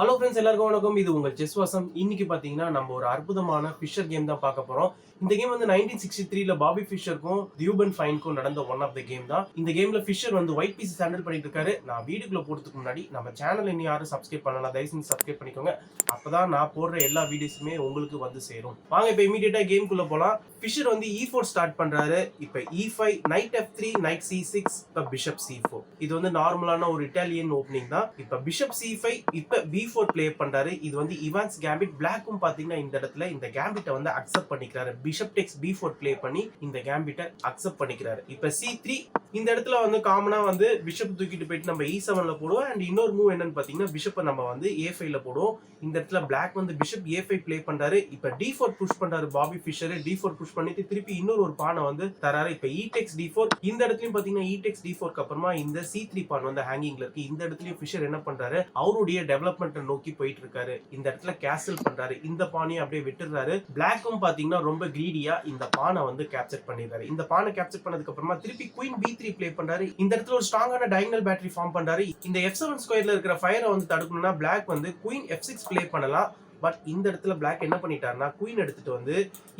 Hello friends, எல்லாருக்கும் வணக்கம். இது உங்கள் செஸ் வாசம். இன்னைக்கு பார்த்தீங்கன்னா நம்ம ஒரு அற்புதமான ஃபிஷர் கேம் தான் பார்க்க போறோம். இந்த கேம் வந்து 1963ல பாபி ஃபிஷருக்கும் தியூபன் ஃபைனுக்கும் நடந்த ஒன் ஆஃப் த கேம் தான். இந்த கேம்ல ஃபிஷர் வந்து ஒயிட் பீசஸ் ஹேண்டில் பண்ணிட்டு இருக்காரு. நான் வீடியோக்குள்ள போறதுக்கு முன்னாடி நம்ம சேனல் இன்னும் யாரும் சப்ஸ்கிரைப் பண்ணலாம், தயவு செஞ்சு சப்ஸ்கிரைப் பண்ணிக்கோங்க. அப்பதான் நான் போடுற எல்லா வீடியோஸுமே உங்களுக்கு வந்து சேரும். வாங்க இப்போ இமீடியட்டா கேம்குள்ள போலாம். ஃபிஷர் வந்து E4 ஸ்டார்ட் பண்றாரு. இப்போ E5, night F3, night C6, இப்போ பிஷப் C4. இது வந்து நார்மலான ஒரு இட்டாலியன் ஓப்பனிங் தான். இப்போ பிஷப் C5, இப்போ B4 ப்ளே பண்றாரு. இது வந்து இவான்ஸ் கேம்பிட். பிளாக்கும் பாத்தீங்கன்னா இந்த இடத்துல இந்த கேம்பிட்டை வந்து அக்செப்ட் பண்ணிக்கிறாரு. பிஷப் டெக்ஸ் B4 ப்ளே பண்ணி இந்த கேம்பிட்டை அக்செப்ட் பண்ணிக்கிறாரு. இப்போ C3 இந்த இடத்துல வந்து காமனா வந்து பிஷப் தூக்கிட்டு போயிட்டு நம்ம E7ல போடுவோம். அண்ட் இன்னொரு மூவ் என்னன்னு பாத்தீங்கன்னா பிஷப்பை நம்ம வந்து A5ல போடுவோம். இந்த இடத்துல பிளாக் வந்து பிஷப் A5 ப்ளே பண்றாரு. இப்போ D4 புஷ் பண்றாரு பாபி ஃபிஷர். D4 புஷ் பண்ணிட்டு திருப்பி இன்னொரு ஒரு பானை வந்து தராரு. இப்போ E-Tex D4. இந்த இடத்துலயும் பாத்தீங்கன்னா E-Tex D4க்கு அப்புறமா இந்த C3 பான் வந்து ஹேங்கிங்ல இருக்கு. இந்த இடத்துலயும் ஃபிஷர் என்ன பண்றாரு, அவருடைய டெவலப்மெண்ட் நோக்கி போயிட்டு இருக்காரு. இந்த இடத்துல கேசல் பண்றாரு. இந்த பானையை அப்படியே விட்டுறாரு. பிளாக்கும் பாத்தீங்கன்னா ரொம்ப கிரீடியா இந்த பானை வந்து கேப்சர் பண்ணிடுறாரு. இந்த பானை கேப்சர் பண்ணதுக்கு அப்புறமா திருப்பி குயின் B3 ப்ளே பண்றாரு. இந்த இடத்துல ஒரு ஸ்ட்ராங்கான டயகனல் பேட்டரி ஃபார்ம் பண்றாரு. இந்த F7 ஸ்கொயர்ல இருக்கிற ஃபயரை வந்து தடுக்கணும்னா பிளாக் வந்து குயின் F6 ப்ளே பண்ணலாம். பட் இந்த இடத்துல பிளாக் என்ன பண்ணிட்டாருன்னா குயின் எடுத்துட்டு வந்து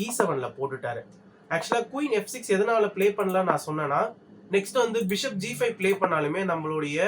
E7ல போட்டுட்டாரு. ஆக்சுவலா குயின் F6 எதனால ப்ளே பண்ணலாம் நான் சொன்னேன்னா, நெக்ஸ்ட் வந்து பிஷப் G5 ப்ளே பண்ணாலுமே நம்மளுடைய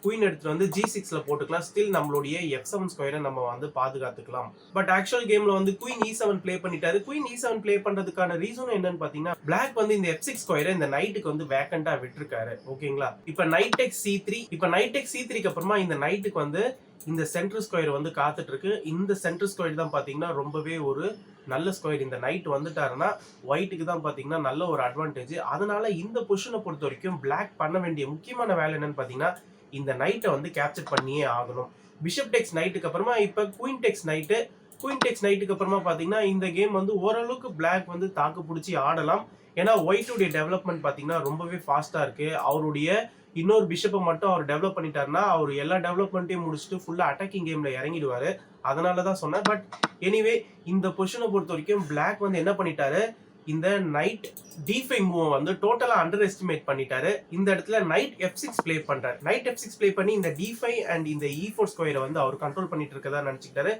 குயின் எடுத்துட்டு வந்து G6ல போட்டுக்கலாம். ஸ்டில் நம்மளுடைய F7 ஸ்கொயரை நம்ம வந்து பாதுகாத்துக்கலாம். பட் ஆக்சுவல் கேம்ல வந்து குயின் E7 ப்ளே பண்ணிட்டாரு. குயின் E7 ப்ளே பண்றதுக்கான ரீசன் என்னன்னு பாத்தீங்கன்னா, பிளாக் வந்து இந்த F6 ஸ்கொயரை இந்த நைட்டுக்கு வந்து வேக்கண்டா விட்டுருக்காரு. ஓகேங்களா? இப்ப நைட் டெக்ஸ் C3. இப்ப நைட் டெக்ஸ் C3க்கு அப்புறமா இந்த நைட்டுக்கு வந்து இந்த சென்டர் ஸ்கொயர் வந்து காத்துட்டு இருக்கு. இந்த சென்டர் ஸ்கொயர் தான் பாத்தீங்கன்னா ரொம்பவே ஒரு நல்ல ஸ்கொயர். இந்த நைட் வந்துட்டாருன்னா ஒயிட்டுக்கு தான் பாத்தீங்கன்னா நல்ல ஒரு அட்வான்டேஜ். அதனால இந்த பொசிஷனை பொறுத்த வரைக்கும் பிளாக் பண்ண வேண்டிய முக்கியமான வேலை என்னன்னு பாத்தீங்கன்னா, இந்த நைட்டை வந்து கேப்சர் பண்ணியே ஆகணும். பிஷப் டெக்ஸ் நைட்டுக்கு அப்புறமா இப்ப குயின் டெக்ஸ் நைட்டு. குயின் டெக்ஸ் நைட்டுக்கு அப்புறமா பாத்தீங்கன்னா இந்த கேம் வந்து ஓரளவுக்கு பிளாக் வந்து தாக்கு பிடிச்சி ஆடலாம். ஏன்னா ஒயிட்டுடைய டெவலப்மெண்ட் பாத்தீங்கன்னா ரொம்பவே ஃபாஸ்டா இருக்கு. அவருடைய இன்னொரு பிஷப்பை மட்டும் அவர் டெவலப் பண்ணிட்டாருன்னா அவர் எல்லா டெவலப்மெண்ட்டையும் முடிச்சுட்டு ஃபுல்லா அட்டாக்கிங் கேம்ல இறங்கிடுவாரு. அதனாலதான் சொன்னேன். பட் எனிவே இந்த பொசிஷனை பொறுத்த வரைக்கும் பிளாக் வந்து என்ன பண்ணிட்டாரு, இந்த நைட் D5 மூவ் வந்து டோட்டலா அண்டர் எஸ்டிமேட் பண்ணிட்டாரு. இந்த இடத்துல நைட் F6 ப்ளே பண்றாரு. நைட் F6 ப்ளே பண்ணி இந்த D5 அண்ட் இந்த E4 ஸ்கொயரை வந்து அவர் கண்ட்ரோல் பண்ணிட்டு இருக்கதா நினைச்சுக்கிட்டாரு.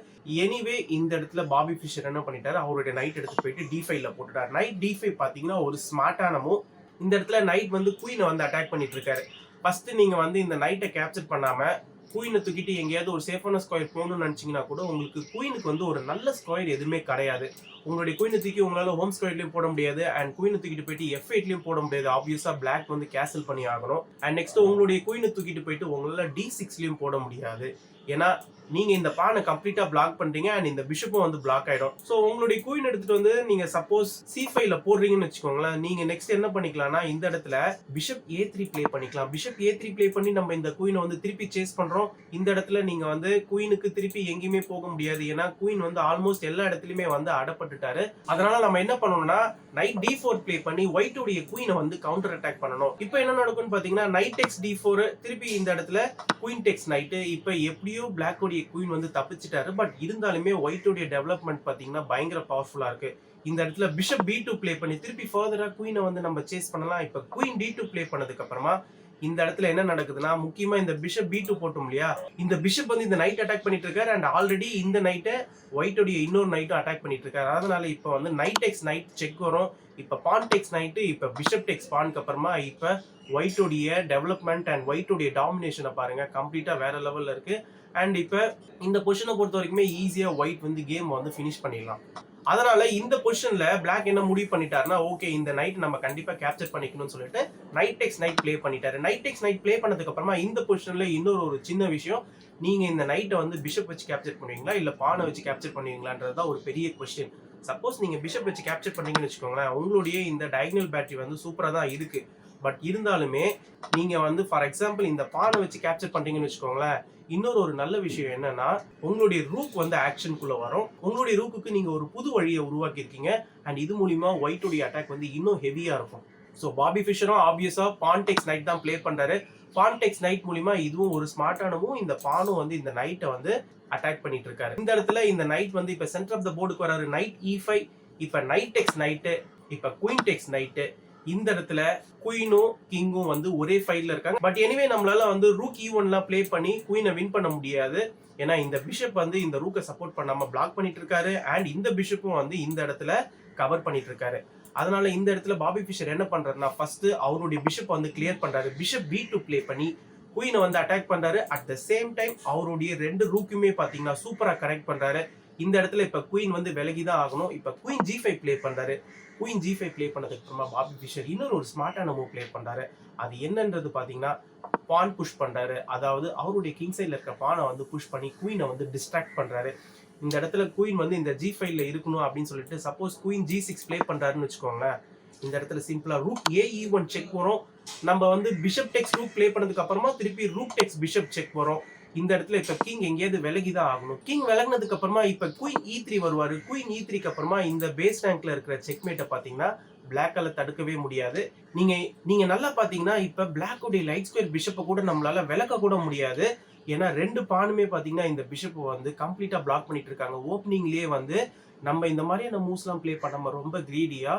எனிவே இந்த இடத்துல பாபி ஃபிஷர் என்ன பண்ணிட்டாரு, அவருடைய நைட் எடுத்து போயிட்டு D5ல போட்டுட்டாரு. நைட் D5 பாத்தீங்கன்னா ஒரு ஸ்மார்ட்டான மூவ். இந்த இடத்துல நைட் வந்து குயினை வந்து அட்டாக் பண்ணிட்டு இருக்காரு. ஃபர்ஸ்ட் நீங்க வந்து இந்த நைட்டை கேப்சர் பண்ணாம குயினை தூக்கிட்டு எங்கேயாவது ஒரு சேஃபான ஸ்கொயர் போகணும்னு நினைச்சீங்கன்னா கூட உங்களுக்கு குயினுக்கு வந்து ஒரு நல்ல ஸ்கொயர் எதுவுமே கிடையாது. உங்களுடைய குயினை தூக்கி உங்களால ஹோம் ஸ்கொயர்லயும் போட முடியாது. அண்ட் குயினை தூக்கிட்டு போயிட்டு F8லயும் போட முடியாது. ஆப்வியஸா பிளாக் வந்து கேன்சல் பண்ணி ஆகணும். அண்ட் நெக்ஸ்ட் உங்களுடைய குயினை தூக்கிட்டு போயிட்டு உங்களால D6லயும் போட முடியாது. ஏன்னா நீங்க இந்த பானை கம்ப்ளீட்டா பிளாக் பண்றீங்க. அண்ட் இந்த பிஷப்பும் வந்து பிளாக் ஆயிடும். சோ உங்களுடைய குயின் எடுத்துட்டு வந்து நீங்க சப்போஸ் C5ல போடுறீங்கன்னு வச்சுக்கோங்களேன். நீங்க நெக்ஸ்ட் என்ன பண்ணிக்கலாம்னா இந்த இடத்துல பிஷப் A3 ப்ளே பண்ணிக்கலாம். பிஷப் A3 ப்ளே பண்ணி நம்ம இந்த குயினை வந்து திருப்பி சேஸ் பண்றோம். இந்த இடத்துல நீங்க வந்து குயினுக்கு திருப்பி எங்கேயுமே போக முடியாது. ஏன்னா குயின் வந்து ஆல்மோஸ்ட் எல்லா இடத்துலயுமே வந்து அடப்பட்டுட்டாரு. அதனால நம்ம என்ன பண்ணணும்னா நைட் D4 ப்ளே பண்ணி ஒயிட் உடைய குயினை வந்து கவுண்டர் அட்டாக் பண்ணணும். இப்போ என்ன நடக்கும்னு பாத்தீங்கன்னா நைட் டெக்ஸ் D4 திருப்பி இந்த இடத்துல குயின் டெக்ஸ் நைட். இப்போ எப்படியோ பிளாக் உடைய குயின் வந்து தப்பிச்சிட்டாரு. பட் இருந்தாலுமே ஒயிட் உடைய டெவலப்மெண்ட் பாத்தீங்கன்னா பயங்கர பவர்ஃபுல்லா இருக்கு. இந்த இடத்துல பிஷப் B2 ப்ளே பண்ணி திருப்பி ஃபர்தரா குயினை வந்து நம்ம சேஸ் பண்ணலாம். இப்போ குயின் D2 ப்ளே பண்ணதுக்கு அப்புறமா இந்த இடத்துல என்ன நடக்குதுன்னா, முக்கியமா இந்த பிஷப் B2 போட்டோம் இல்லையா, இந்த பிஷப் வந்து இந்த நைட் அட்டாக் பண்ணிட்டு இருக்காரு. அண்ட் ஆல்ரெடி இந்த நைட்டை ஒயிட்டோடைய இன்னொரு நைட்டும் அட்டாக் பண்ணிட்டு இருக்காரு. அதனால இப்போ வந்து நைட் டெக்ஸ் நைட் செக் வரும். இப்ப பான் டெக்ஸ் நைட்டு, இப்ப பிஷப் டெக்ஸ் பானுக்கு அப்புறமா இப்ப ஒயிட்டோடைய டெவலப்மெண்ட் அண்ட் ஒயிட்டோடைய டாமினேஷனை பாருங்க, கம்ப்ளீட்டா வேற லெவல்ல இருக்கு. அண்ட் இப்ப இந்த பொசிஷனை பொறுத்த வரைக்குமே ஈஸியா ஒயிட் வந்து கேம் வந்து பினிஷ் பண்ணிடலாம். அதனால இந்த பொசிஷன்ல பிளாக் என்ன முடிவு பண்ணிட்டாருன்னா, ஓகே இந்த நைட் நம்ம கண்டிப்பா கேப்சர் பண்ணிக்கணும்னு சொல்லிட்டு நைட் டெக்ஸ் நைட் ப்ளே பண்ணிட்டாரு. நைட் டெக்ஸ் நைட் ப்ளே பண்ணதுக்கு அப்புறமா இந்த பொசிஷன்ல இன்னொரு ஒரு சின்ன விஷயம், நீங்க இந்த நைட்டை வந்து பிஷப் வச்சு கேப்சர் பண்ணுவீங்களா இல்ல பானை வச்சு கேப்சர் பண்ணுவீங்களான்றதுதான் ஒரு பெரிய கொஸ்டின். சப்போஸ் நீங்க பிஷப் வச்சு கேப்சர் பண்ணீங்கன்னு வச்சுக்கோங்களேன், உங்களுடைய இந்த டயகனல் பேட்டரி வந்து சூப்பரா தான் இருக்கு. பட் இருந்தாலுமே நீங்க வந்து ஃபார் எக்ஸாம்பிள் இந்த பானை வச்சு கேப்சர் பண்றீங்கன்னு வச்சுக்கோங்களேன், இன்னொரு ஒரு நல்ல விஷயம் என்னன்னா உங்களுடைய ரூக் வந்து ஆக்ஷனுக்குள்ள வரும். உங்களுடைய ரூக்குக்கு நீங்க ஒரு புது வழியை உருவாக்கி இருக்கீங்க. அண்ட் இது மூலியமா ஒயிட்டோடைய அட்டாக் வந்து இன்னும் ஹெவியா இருக்கும். ஸோ பாபி ஃபிஷரும் ஆப்வியஸா பான் டெக்ஸ் நைட் தான் ப்ளே பண்றாரு. பான் டெக்ஸ் நைட் மூலியமா இதுவும் ஒரு ஸ்மார்ட்டானவும், இந்த பானும் வந்து இந்த நைட்டை வந்து அட்டாக் பண்ணிட்டு இருக்காரு. இந்த இடத்துல இந்த நைட் வந்து இப்ப சென்டர் ஆஃப் த போர்டுக்கு வராரு. நைட் E5, இப்ப நைட் டெக்ஸ் நைட்டு, இப்ப குயின் டெக்ஸ் நைட்டு. இந்த இடத்துல குயினும் கிங்கும் வந்து ஒரே ஃபைல்ல இருக்காங்க. பட் எனிவே நம்மளால வந்து ரூக் E1லாம் ப்ளே பண்ணி குயினை வின் பண்ண முடியாது. ஏன்னா இந்த பிஷப் வந்து இந்த ரூக்கை சப்போர்ட் பண்ணாம பிளாக் பண்ணிட்டு இருக்காரு. அண்ட் இந்த பிஷப்பும் வந்து இந்த இடத்துல கவர் பண்ணிட்டு இருக்காரு. அதனால இந்த இடத்துல பாபி ஃபிஷர் என்ன பண்றாருன்னா ஃபர்ஸ்ட் அவருடைய பிஷப் வந்து கிளியர் பண்றாரு. பிஷப் B2 ப்ளே பண்ணி குயினை வந்து அட்டாக் பண்றாரு. அட் த சேம் டைம் அவருடைய 2 ரூக்குமே பாத்தீங்கன்னா சூப்பரா கரெக்ட் பண்றாரு. இந்த இடத்துல இப்ப குயின் வந்து விலகி தான் ஆகணும். இப்ப குயின் G5 ப்ளே பண்றாரு. குயின் G5 ப்ளே பண்ணதுக்கு அப்புறமா பாபி ஃபிஷர் இன்னொரு ஒரு ஸ்மார்ட்டான மூவ் ப்ளே பண்றாரு. அது என்னன்றது பாத்தீங்கன்னா பான் புஷ் பண்றாரு. அதாவது அவருடைய கிங் சைட்ல இருக்க பானை வந்து புஷ் பண்ணி குயினை வந்து டிஸ்ட்ராக்ட் பண்றாரு. இந்த இடத்துல குயின் வந்து இந்த G5ல இருக்கணும் அப்படின்னு சொல்லிட்டு சப்போஸ் குயின் G6 ப்ளே பண்றாருன்னு வச்சுக்கோங்களேன். இந்த இடத்துல சிம்பிளா ரூக் E1 செக் வரும். நம்ம வந்து பிஷப் டெக்ஸ் ரூக் ப்ளே பண்ணதுக்கு அப்புறமா திருப்பி ரூக் டெக்ஸ் பிஷப் செக் வரும். இந்த இடத்துல இப்ப கிங் எங்கேயாவது விலகி தான் ஆகணும். கிங் விலகினதுக்கு அப்புறமா இப்ப குயின் E3 வருவாரு. குயின் E3க்கு அப்புறமா இந்த பேஸ் ரேங்க்ல இருக்கிற செக்மேட்டை பாத்தீங்கன்னா பிளாக்கால தடுக்கவே முடியாது. நீங்க நல்லா பாத்தீங்கன்னா இப்ப பிளாக் உடைய லைட் ஸ்கொயர் பிஷப்பை கூட நம்மளால விலக்க கூட முடியாது. ஏன்னா 2 பானுமே பாத்தீங்கன்னா இந்த பிஷப் வந்து கம்ப்ளீட்டா பிளாக் பண்ணிட்டு இருக்காங்க. ஓப்பனிங்லயே வந்து நம்ம இந்த மாதிரியான மூவ்ஸ்லாம் ப்ளே பண்ணாம ரொம்ப கிரீடியா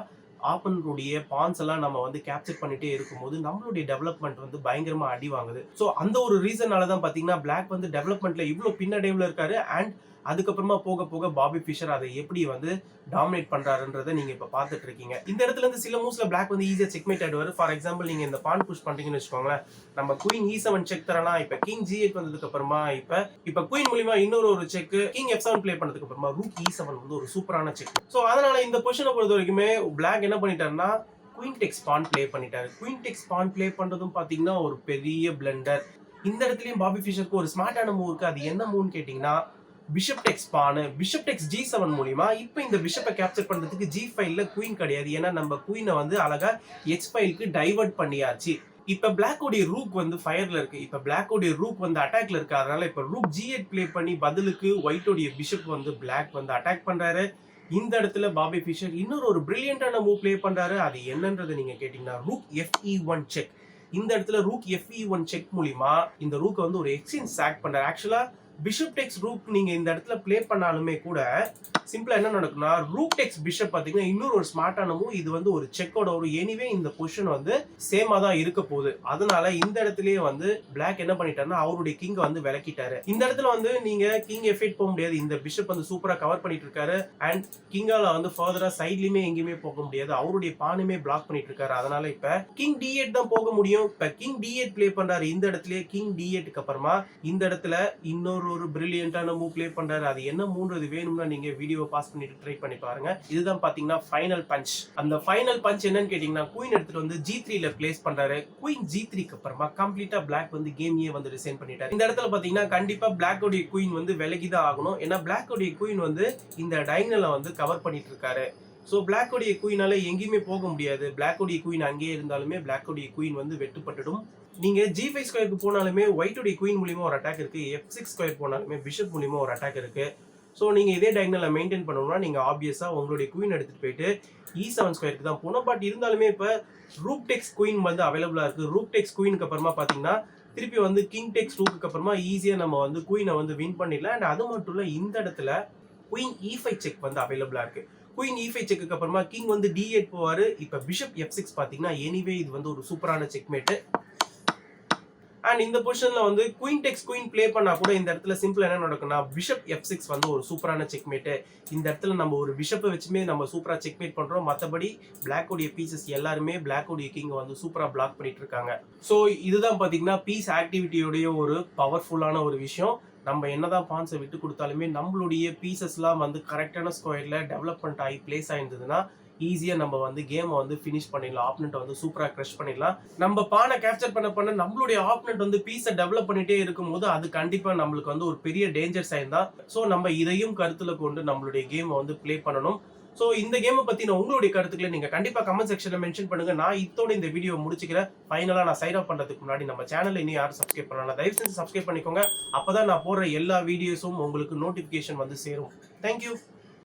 ஆப்பனருடைய பான்ஸ் எல்லாம் நம்ம வந்து கேப்சர் பண்ணிட்டே இருக்கும்போது நம்மளுடைய டெவலப்மெண்ட் வந்து பயங்கரமா அடி வாங்குது. ஸோ அந்த ஒரு ரீசனால தான் பாத்தீங்கன்னா பிளாக் வந்து டெவலப்மெண்ட்ல இவ்வளவு பின்னடைவுல இருக்காரு. அண்ட் அதுக்கப்புறமா போக போக பாபி ஃபிஷர் அதை எப்படி வந்து டாமினேட் பண்றாருன்றதை நீங்க இப்ப பாத்துட்டு இருக்கீங்க. இந்த இடத்துல இருந்து சில மூவ்ஸ்ல பிளாக் வந்து ஈஸியா செக்மேட் ஆயிடுவாரு. ஃபார் எக்ஸாம்பிள் நீங்க இந்த பான் புஷ் பண்றீங்கன்னு வச்சுக்கோங்களேன். நம்ம குயின் E7 செக் தரலாம். இப்ப கிங் G8 வந்ததுக்கு அப்புறமா இப்ப குயின் மூலியமா இன்னொரு ஒரு செக் கிங் F7 ப்ளே பண்ணதுக்கு அப்புறமா ரூக் E7 வந்து ஒரு சூப்பரான செக். சோ அதனால இந்த பொசிஷனை பொறுத்த வரைக்குமே பிளாக் என்ன பண்ணிட்டாருன்னா குயின் டெக்ஸ் பான் ப்ளே பண்ணிட்டாரு. குயின் டெக்ஸ் பான் ப்ளே பண்றதும் பாத்தீங்கன்னா ஒரு பெரிய பிளண்டர். இந்த இடத்துலயும் பாபி ஃபிஷருக்கு ஒரு ஸ்மார்ட்டான மூவ் இருக்கு. அது என்ன மூவ்னு கேட்டீங்கன்னா bishop takes pawn bishop takes G7 மூலியமா இப்ப இந்த பிஷப்பை கேப்சர் பண்றதுக்கு G5ல குயின் கிடையாது. ஏன்னா நம்ம குயினை வந்து அழகா H5க்கு டைவர்ட் பண்ணியாச்சு. இப்ப பிளாக் உடைய ரூக் வந்து ஃபயர்ல இருக்கு. இப்ப பிளாக் உடைய ரூக் வந்து அட்டாக்ல இருக்கு. அதனால இப்ப ரூக் G8 ப்ளே பண்ணி பதிலுக்கு ஒயிட் உடைய பிஷப் வந்து பிளாக் வந்து அட்டாக் பண்றாரு. இந்த இடத்துல பாபி ஃபிஷர் இன்னொரு ஒரு பிரில்லியன்டான மூவ் ப்ளே பண்றாரு. அது என்னன்றது நீங்க கேட்டீங்கன்னா ரூக் FE1 செக். இந்த இடத்துல ரூக் FE1 செக் மூலியமா இந்த ரூக் வந்து ஒரு எக்ஸ்சேஞ்ச் சாக் பண்றாரு. ஆக்சுவலா பிஷப் டெக்ஸ் ரூக் நீங்க இந்த இடத்துல ப்ளே பண்ணாலுமே கூட சிம்பிளா என்ன நடக்கும்னா ரூக் டெக்ஸ் பிஷப் பாத்தீங்கன்னா இன்னொரு ஒரு ஸ்மார்ட்டான மூவ். இது வந்து ஒரு செக்கோட ஒரு எனிவே இந்த பொசிஷன் வந்து சேமா தான் இருக்க போகுது. அதனால இந்த இடத்துலயே வந்து பிளாக் என்ன பண்ணிட்டாருன்னா அவருடைய கிங்க வந்து விலக்கிட்டாரு. இந்த இடத்துல வந்து நீங்க கிங் F8 போக முடியாது. இந்த பிஷப் வந்து சூப்பரா கவர் பண்ணிட்டு இருக்காரு. அண்ட் கிங்கால வந்து ஃபர்தரா சைட்லயுமே எங்கேயுமே போக முடியாது. அவருடைய பானுமே பிளாக் பண்ணிட்டு இருக்காரு. அதனால இப்ப கிங் D8 தான் போக முடியும். இப்ப கிங் D8 ப்ளே பண்றாரு. இந்த இடத்துல கிங் D8க்கு அப்புறமா இந்த இடத்துல இன்னொரு ஒரு பிரில்லியன்டான மூவ் ப்ளே பண்றாரு. அது என்ன மூவ்ன்றது வேணும்னா நீங்க வீடியோ பாஸ் பண்ணிட்டு ட்ரை பண்ணி பாருங்க. இதுதான் பாத்தீங்கன்னா ஃபைனல் பஞ்ச். அந்த ஃபைனல் பஞ்ச் என்னன்னு கேட்டீங்கன்னா குயின் எடுத்துட்டு வந்து G3ல பிளேஸ் பண்றாரு. குயின் G3க்கு அப்புறமா கம்ப்ளீட்டா பிளாக் வந்து கேமையே வந்து ரிசைன் பண்ணிட்டாரு. இந்த இடத்துல பாத்தீங்கன்னா கண்டிப்பா பிளாக் உடைய குயின் வந்து விலகி தான் ஆகணும். ஏன்னா பிளாக் உடைய குயின் வந்து இந்த டைகனலை வந்து கவர் பண்ணிட்டு இருக்காரு. சோ பிளாக் உடைய குயினால எங்கேயுமே போக முடியாது. பிளாக் உடைய குயின் அங்கேயே இருந்தாலுமே பிளாக் உடைய குயின் வந்து வெட்டுப்பட்டுடும். நீங்க G5 ஸ்கொயருக்கு போனாலுமே ஒயிட் உடைய குயின் மூலியமா ஒரு அட்டாக் இருக்கு. F6 ஸ்கொயர் போனாலுமே பிஷப் மூலியமா ஒரு அட்டாக் இருக்கு. சோ நீங்க இதே டயகனலை மெயின்டைன் பண்ணணும்னா நீங்க ஆப்வியஸா உங்களுடைய குயின் எடுத்துட்டு போயிட்டு E7 ஸ்கொயருக்கு தான் போகணும். பட் இருந்தாலுமே இப்ப ரூக் டெக்ஸ் குயின் வந்து அவைலபிளா இருக்கு. ரூக் டெக்ஸ் குயினுக்கு அப்புறமா பாத்தீங்கன்னா திருப்பி வந்து கிங் டெக்ஸ் ரூக்கு அப்புறமா ஈஸியா நம்ம வந்து குயினை வந்து வின் பண்ணிடலாம். அண்ட் அது மட்டும் இல்ல இந்த இடத்துல குயின் E5 செக் வந்து அவைலபிளா இருக்கு. குயின் E5 செக்குக்கு அப்புறமா கிங் வந்து D8 போவாரு. இப்ப பிஷப் F6 பாத்தீங்கன்னா எனிவே இது வந்து ஒரு சூப்பரான செக்மேட். அண்ட் இந்த பொசிஷன்ல வந்து குயின் டெக்ஸ் குயின் ப்ளே பண்ணா கூட இந்த இடத்துல சிம்பிள் என்ன நடக்கும்னா பிஷப் F6 வந்து ஒரு சூப்பரான செக்மேட். இந்த இடத்துல நம்ம ஒரு பிஷப்பை வச்சுமே நம்ம சூப்பரா செக்மேட் பண்றோம். மத்தபடி பிளாக் உடைய பீசஸ் எல்லாருமே பிளாக் உடைய கிங் வந்து சூப்பரா பிளாக் பண்ணிட்டு இருக்காங்க. சோ இதுதான் பாத்தீங்கன்னா பீஸ் ஆக்டிவிட்டியோடைய ஒரு பவர்ஃபுல்லான ஒரு விஷயம். நம்ம என்னதான் பான்ஸை விட்டு கொடுத்தாலுமே நம்மளுடைய பீசஸ்லாம் வந்து கரெக்டான ஸ்கொயர்ல டெவலப்மெண்ட் ஆகி பிளேஸ் ஆயிருந்ததுன்னா ஈஸியா நம்ம வந்து கேமை வந்து ஃபினிஷ் பண்ணிடலாம். ஆப்னெண்ட் வந்து சூப்பரா கிரஷ் பண்ணிடலாம். நம்ம பானை கேப்சர் பண்ண நம்மளுடைய ஆப்னெண்ட் வந்து பீஸை டெவலப் பண்ணிட்டே இருக்கும்போது அது கண்டிப்பா நம்மளுக்கு வந்து ஒரு பெரிய டேஞ்சர் சைன் தான். ஸோ நம்ம இதையும் கருத்துல கொண்டு நம்மளுடைய கேமை வந்து பிளே பண்ணணும். ஸோ இந்த கேமை பத்தின உங்களுடைய கருத்துக்களை நீங்க கண்டிப்பா கமெண்ட் செக்ஷன்ல மென்ஷன் பண்ணுங்க. நான் இதோட இந்த வீடியோ முடிச்சுக்கிறேன். ஃபைனலா நான் சைன் ஆஃப் பண்றதுக்கு முன்னாடி நம்ம சேனல்ல இன்னும் யாரும் சப்ஸ்கிரைப் பண்ணலாம், தயவு செஞ்சு சப்ஸ்கிரைப் பண்ணிக்கோங்க. அப்பதான் நான் போடுற எல்லா வீடியோஸும் உங்களுக்கு நோட்டிபிகேஷன் வந்து சேரும். தேங்க்யூ.